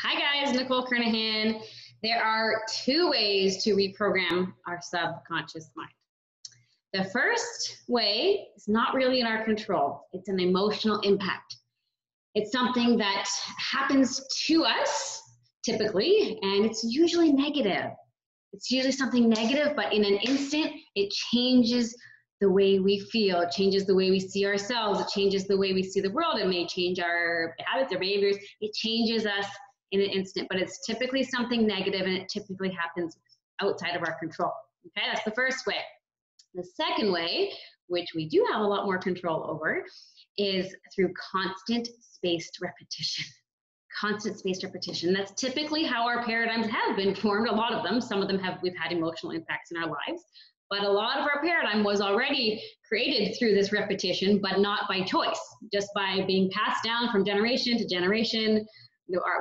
Hi guys, Nicole Kernohan. There are two ways to reprogram our subconscious mind. The first way is not really in our control. It's an emotional impact. It's something that happens to us typically, and it's usually negative. It's usually something negative, but in an instant, it changes the way we feel, it changes the way we see ourselves, it changes the way we see the world. It may change our habits, our behaviors. It changes us in an instant, but it's typically something negative, and it typically happens outside of our control. Okay, that's the first way. The second way, which we do have a lot more control over, is through constant spaced repetition. Constant spaced repetition. That's typically how our paradigms have been formed. A lot of them, some of them we've had emotional impacts in our lives, but a lot of our paradigm was already created through this repetition, but not by choice, just by being passed down from generation to generation.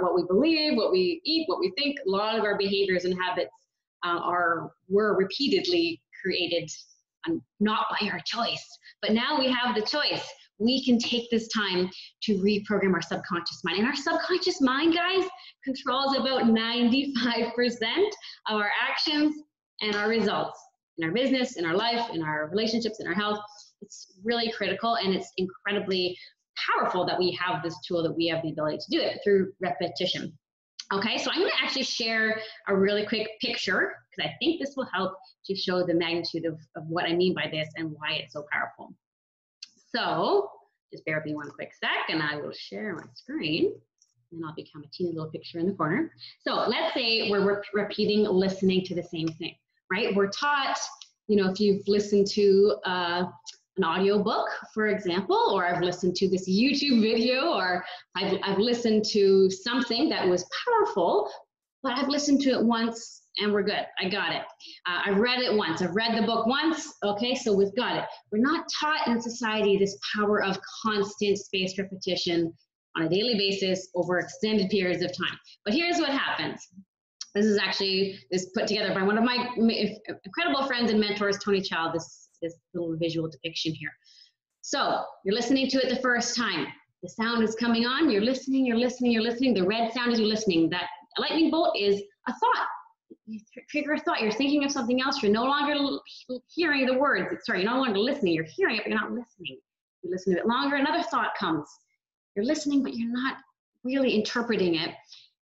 What we believe, what we eat, what we think, a lot of our behaviors and habits were repeatedly created not by our choice. But now we have the choice. We can take this time to reprogram our subconscious mind. And our subconscious mind, guys, controls about 95% of our actions and our results in our business, in our life, in our relationships, in our health. It's really critical, and it's incredibly powerful that we have this tool, that we have the ability to do it through repetition. Okay, so I'm going to actually share a really quick picture, because I think this will help to show the magnitude of what I mean by this and why it's so powerful. So just bear with me one quick sec, and I will share my screen, and I'll become a teeny little picture in the corner. So let's say we're repeating listening to the same thing, right? We're taught, if you've listened to an audio book, for example, or I've listened to this YouTube video, or I've listened to something that was powerful, but I've listened to it once and we're good. I got it. I've read it once. I've read the book once. Okay, so we've got it. We're not taught in society this power of constant spaced repetition on a daily basis over extended periods of time. But here's what happens. This is put together by one of my incredible friends and mentors, Tony Child, this little visual depiction here. So you're listening to it the first time. The sound is coming on. You're listening, you're listening, you're listening. The red sound is you're listening. That lightning bolt is a thought. You trigger a thought. You're thinking of something else. You're no longer hearing the words. You're no longer listening. You're hearing it, but you're not listening. You listen to it longer, another thought comes. You're listening, but you're not really interpreting it.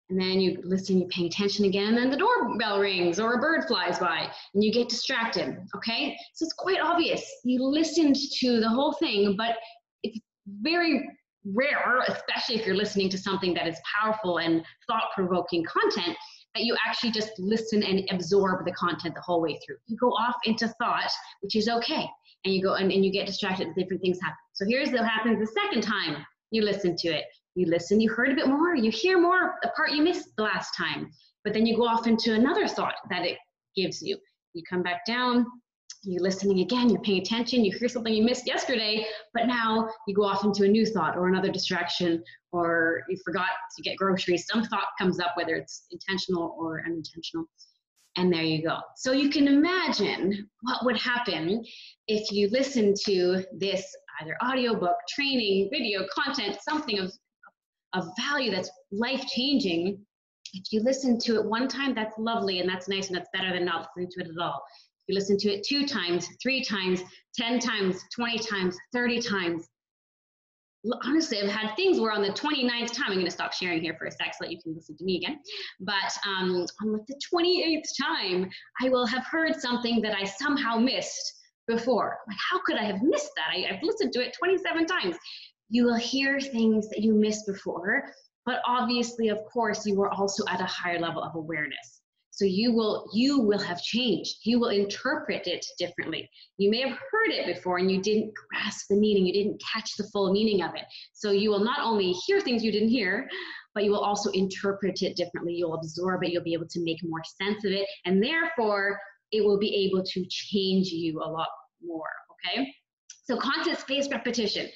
And then you listen, you're paying attention again, and then the doorbell rings or a bird flies by and you get distracted, okay? So it's quite obvious. You listened to the whole thing, but it's very rare, especially if you're listening to something that is powerful and thought-provoking content, that you actually just listen and absorb the content the whole way through. You go off into thought, which is okay, and you go and you get distracted and different things happen. So here's what happens the second time you listen to it. You listen, you heard a bit more, you hear more, the part you missed the last time, but then you go off into another thought that it gives you. You come back down, you're listening again, you're paying attention, you hear something you missed yesterday, but now you go off into a new thought or another distraction, or you forgot to get groceries. Some thought comes up, whether it's intentional or unintentional, and there you go. So you can imagine what would happen if you listen to this either audiobook, training, video, content, something of value that's life-changing. If you listen to it one time, that's lovely and that's nice and that's better than not listening to it at all. If you listen to it 2 times, 3 times, 10 times, 20 times, 30 times. Honestly, I've had things where on the 29th time, I'm going to stop sharing here for a sec so that you can listen to me again. But on like the 28th time, I will have heard something that I somehow missed before. Like, how could I have missed that? I've listened to it 27 times. You will hear things that you missed before, but obviously, of course, you were also at a higher level of awareness. So you will have changed. You will interpret it differently. You may have heard it before and you didn't grasp the meaning. You didn't catch the full meaning of it. So you will not only hear things you didn't hear, but you will also interpret it differently. You'll absorb it. You'll be able to make more sense of it. And therefore, it will be able to change you a lot more, okay? So constant spaced repetition.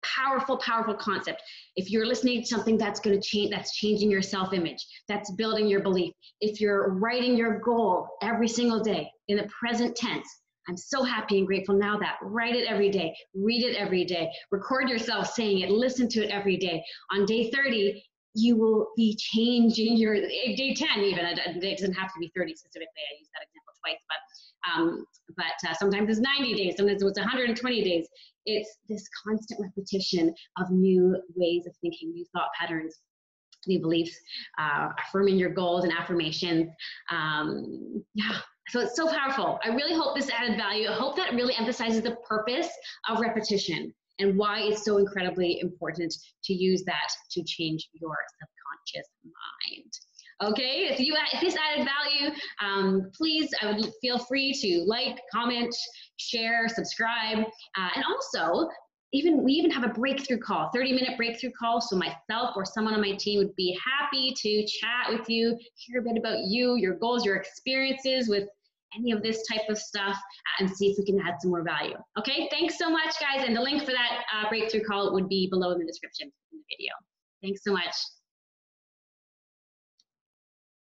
Powerful, powerful concept. If you're listening to something that's going to change, that's changing your self-image, that's building your belief. If you're writing your goal every single day in the present tense, I'm so happy and grateful now that. Write it every day, read it every day, record yourself saying it, listen to it every day. On day 30, you will be changing your day 10 even. It doesn't have to be 30 specifically. I used that example twice, but sometimes it's 90 days, sometimes it's 120 days. It's this constant repetition of new ways of thinking, new thought patterns, new beliefs, affirming your goals and affirmations. Yeah, so it's so powerful. I really hope this added value. I hope that really emphasizes the purpose of repetition and why it's so incredibly important to use that to change your subconscious mind. Okay, if this added value, please, I would feel free to like, comment, share, subscribe, and also, we even have a breakthrough call, 30-minute breakthrough call. So myself or someone on my team would be happy to chat with you, hear a bit about you, your goals, your experiences with any of this type of stuff, and see if we can add some more value. Okay, thanks so much, guys. And the link for that breakthrough call would be below in the description in the video. Thanks so much.